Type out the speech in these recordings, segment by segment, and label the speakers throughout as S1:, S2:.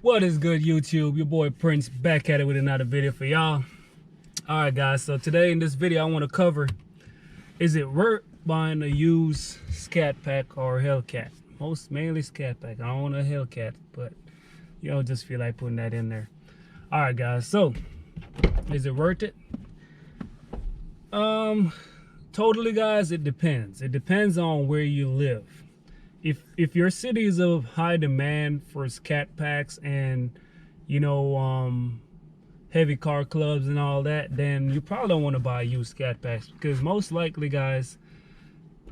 S1: What is good, YouTube? Your boy Prince back at it with another video for y'all. Alright guys, so today in this video I want to cover, is it worth buying a used Scatpack or Hellcat? Mainly Scatpack. I don't want a Hellcat, but you know, just feel like putting that in there. Alright guys, so is it worth it? Totally guys, it depends. It depends on where you live. If your city is of high demand for Scatpacks and heavy car clubs and all that, then you probably don't want to buy used Scatpacks, because most likely guys,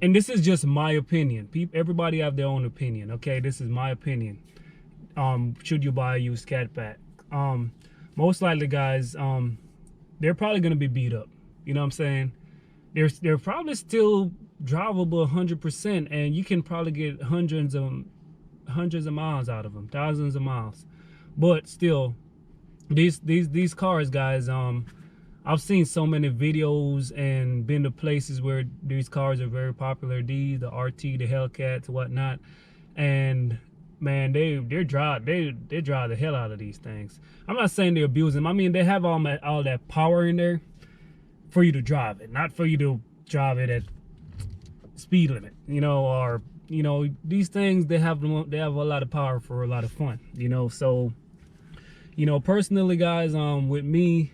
S1: and this is just my opinion, everybody have their own opinion, okay? This is my opinion. Should you buy a used Scatpack? Most likely guys, they're probably going to be beat up, you know what I'm saying? They're probably still drivable 100%, and you can probably get hundreds of miles out of them, thousands of miles. But still, these cars guys, I've seen so many videos and been to places where these cars are very popular, the RT, the Hellcats, whatnot, and man, they drive the hell out of these things. I'm not saying they abuse them. I mean, they have all that power in there for you to drive it, not for you to drive it at speed limit, or these things, they have a lot of power for a lot of fun, so personally guys, with me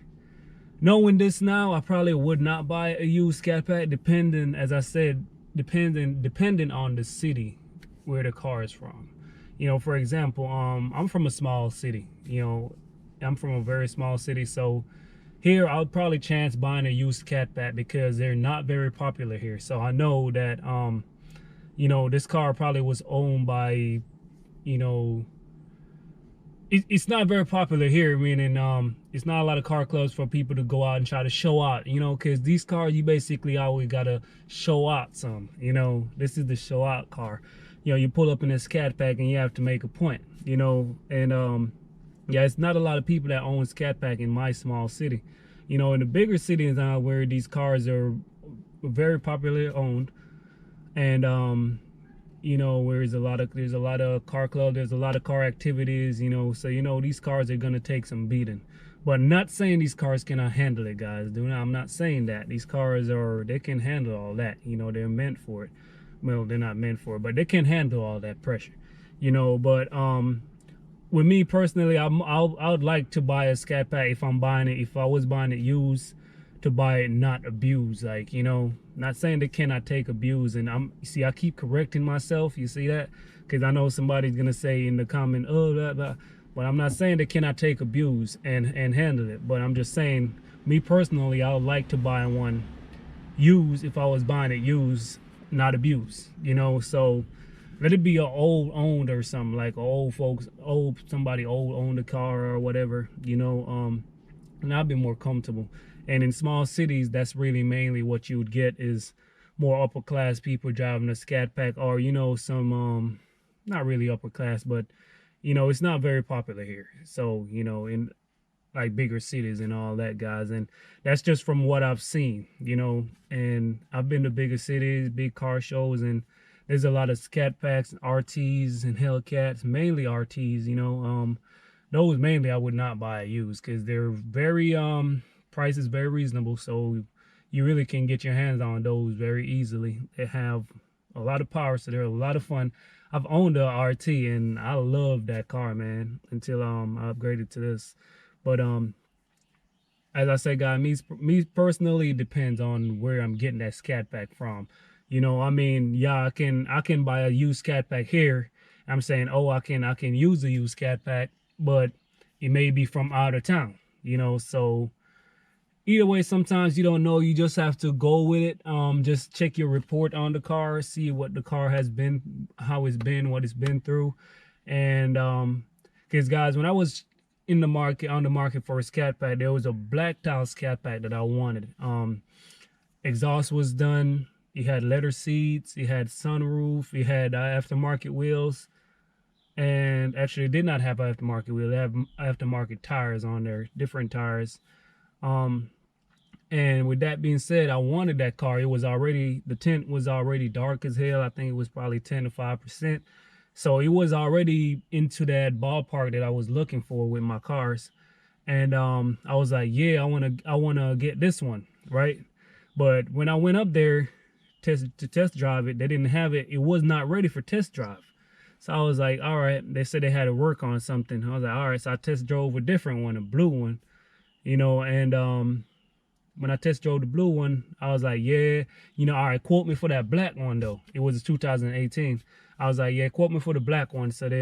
S1: knowing this now, I probably would not buy a used Scatpack, depending, as I said, depending on the city where the car is from. For example, I'm from a small city, I'm from a very small city, so here I'll probably chance buying a used Scatpack because they're not very popular here. So I know that this car probably was owned by, it's not very popular here, meaning it's not a lot of car clubs for people to go out and try to show out, because these cars, you basically always gotta show out some, this is the show out car. You pull up in a Scatpack and you have to make a point, and yeah, it's not a lot of people that own Scatpack in my small city. In the bigger cities now, where these cars are very popularly owned, and where there's a lot of car clubs, there's a lot of car activities, so these cars are gonna take some beating. But not saying these cars cannot handle it, guys. I'm not saying that. These cars they can handle all that. They're meant for it. Well, they're not meant for it, but they can handle all that pressure. But with me personally, I would like to buy a Scatpack if I was buying it used, to buy it not abused. Like, not saying they cannot take abuse, and I keep correcting myself, you see that, because I know somebody's gonna say in the comment, oh, blah, blah. But I'm not saying they cannot take abuse and handle it, but I'm just saying, me personally, I would like to buy one used if I was buying it used, not abused, so let it be a old owned or something, like somebody old owned a car or whatever, and I'd be more comfortable. And in small cities, that's really mainly what you would get, is more upper class people driving a Scatpack, or some not really upper class, but it's not very popular here. So in like bigger cities and all that, guys, and that's just from what I've seen, and I've been to bigger cities, big car shows, and there's a lot of Scatpacks, RTs, and Hellcats, mainly RTs, those mainly I would not buy used, because they're very price is very reasonable, so you really can get your hands on those very easily. They have a lot of power, so they're a lot of fun. I've owned a RT and I love that car, man, until I upgraded to this. But as I say, guys, me personally, it depends on where I'm getting that Scatpack from. I mean, yeah, I can buy a used Scatpack here. I'm saying, oh, I can use a used Scatpack, but it may be from out of town, so either way, sometimes you don't know. You just have to go with it. Just check your report on the car, see what the car has been, how it's been, what it's been through. And because guys, when I was on the market for a Scatpack, there was a black tile Scatpack that I wanted. Exhaust was done. It had leather seats. It had sunroof. It had aftermarket wheels. And actually, it did not have aftermarket wheels. They have aftermarket tires on there, different tires. And with that being said, I wanted that car. The tint was already dark as hell. I think it was probably 10 to 5%. So it was already into that ballpark that I was looking for with my cars. And I was like, yeah, I wanna get this one, right? But when I went up there to test drive it, they didn't have it. It was not ready for test drive. So I was like, all right. They said they had to work on something. I was like, all right. So I test drove a different one, a blue one, and when I test drove the blue one, I was like, yeah, all right, quote me for that black one though. It was 2018. I was like, yeah, quote me for the black one. So they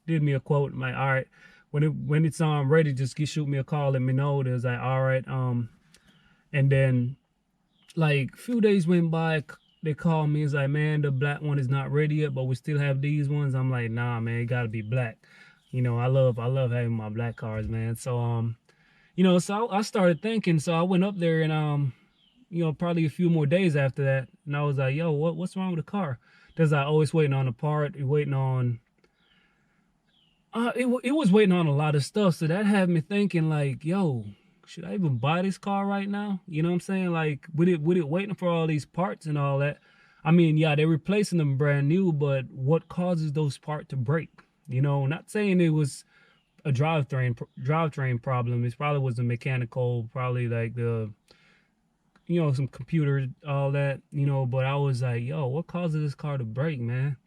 S1: did me a quote. I'm like, all right, when it's ready, just shoot me a call, let me know. They was like, all right, and then like a few days went by, they called me. It's like, man, the black one is not ready yet, but we still have these ones. I'm like, nah, man, it gotta be black. I love having my black cars, man. So so I started thinking. So I went up there and probably a few more days after that, and I was like, yo, what's wrong with the car? Because I always waiting on a part, waiting on it was waiting on a lot of stuff. So that had me thinking like, yo, should I even buy this car right now? You know what I'm saying? Like, with it waiting for all these parts and all that. I mean, yeah, they're replacing them brand new, but what causes those parts to break? Not saying it was a drivetrain problem. It probably was a mechanical, probably like the some computer, all that, but I was like, yo, what causes this car to break, man?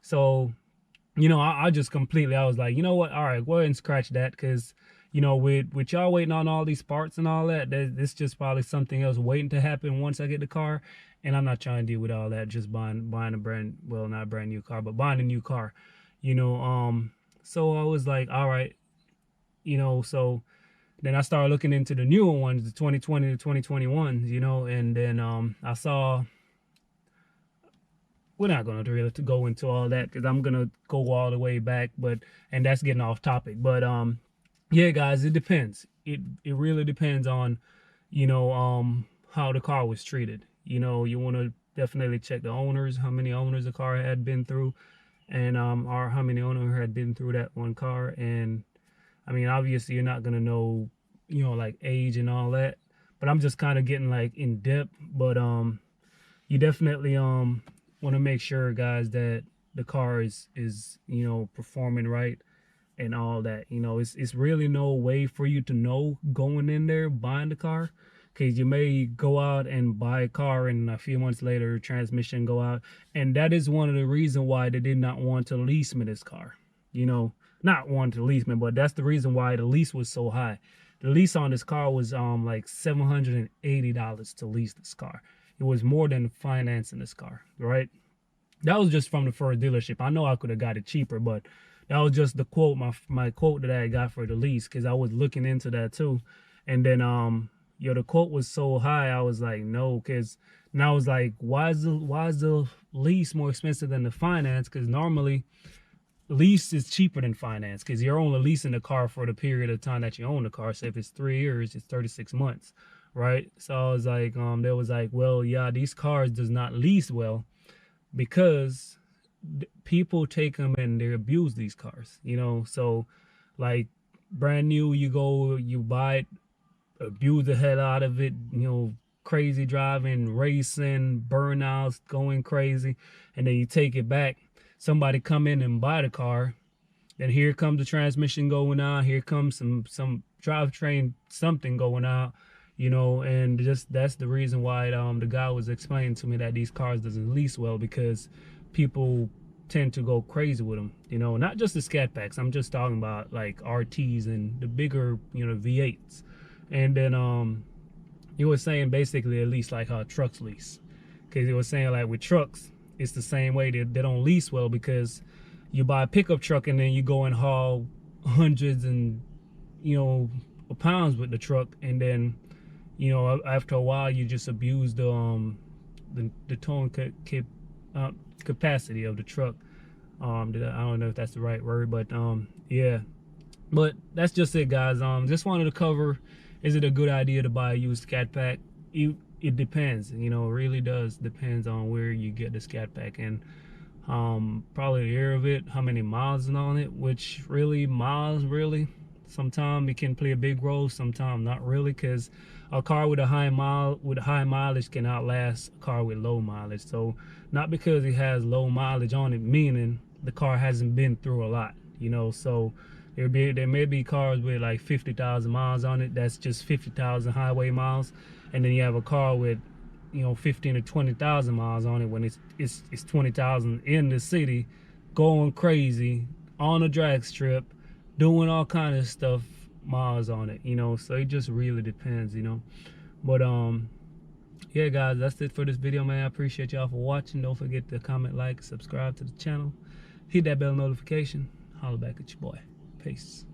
S1: So I just completely, I was like, you know what? All right, go ahead and scratch that, because, with y'all waiting on all these parts and all that, this just probably something else waiting to happen once I get the car. And I'm not trying to deal with all that, just buying not a brand new car, but buying a new car, so I was like, all right, so then I started looking into the newer ones, the 2020 to 2021s, and then I saw, we're not going to really go into all that because I'm going to go all the way back, and that's getting off topic. But yeah, guys, it depends. It really depends on, how the car was treated. You want to definitely check the owners, how many owners the car had been through, and or how many owners had been through that one car. And I mean, obviously you're not going to know, like age and all that, but I'm just kind of getting like in depth. But you definitely want to make sure, guys, that the car is performing right and all that. It's really no way for you to know going in there buying the car, because you may go out and buy a car and a few months later transmission go out. And that is one of the reasons why they did not want to lease me this car. Not want to lease me, but that's the reason why the lease was so high. The lease on this car was like $780 to lease this car. It was more than financing this car, right? That was just from the first dealership. I know I could have got it cheaper, but that was just the quote, my quote that I got for the lease, because I was looking into that too. And then the quote was so high, I was like, no, because now I was like, why is the lease more expensive than the finance? Because normally lease is cheaper than finance, because you're only leasing the car for the period of time that you own the car. So if it's 3 years, it's 36 months, right? So I was like, they was like, well, yeah, these cars does not lease well, because people take them and they abuse these cars, so like brand new, you buy it, abuse the hell out of it, crazy driving, racing, burnouts, going crazy, and then you take it back. Somebody come in and buy the car, then here comes the transmission going out, here comes some drivetrain something going out, and just that's the reason why the guy was explaining to me that these cars doesn't lease well, because people tend to go crazy with them. Not just the Scatpacks, I'm just talking about like RTs and the bigger V8s. And then he was saying basically at least like how trucks lease, because he was saying like with trucks it's the same way. They don't lease well, because you buy a pickup truck and then you go and haul hundreds and pounds with the truck, and then after a while you just abuse the towing capacity of the truck. I don't know if that's the right word, but yeah, but that's just it, guys. Just wanted to cover, is it a good idea to buy a used Scatpack? It depends, it really does depends on where you get the Scatpack, and probably the year of it, how many miles on it, which miles sometimes it can play a big role, sometimes not really, because a car with a high mileage can outlast a car with low mileage. So not because it has low mileage on it, meaning the car hasn't been through a lot, you know. So there may be cars with like 50,000 miles on it. That's just 50,000 highway miles, and then you have a car with, you know, 15 or 20,000 miles on it when it's 20,000 in the city, going crazy on a drag strip, doing all kind of stuff, miles on it, you know. So it just really depends, you know. But yeah, guys, that's it for this video, man. I appreciate y'all for watching. Don't forget to comment, like, subscribe to the channel, hit that bell notification. Holler back at your boy. Peace.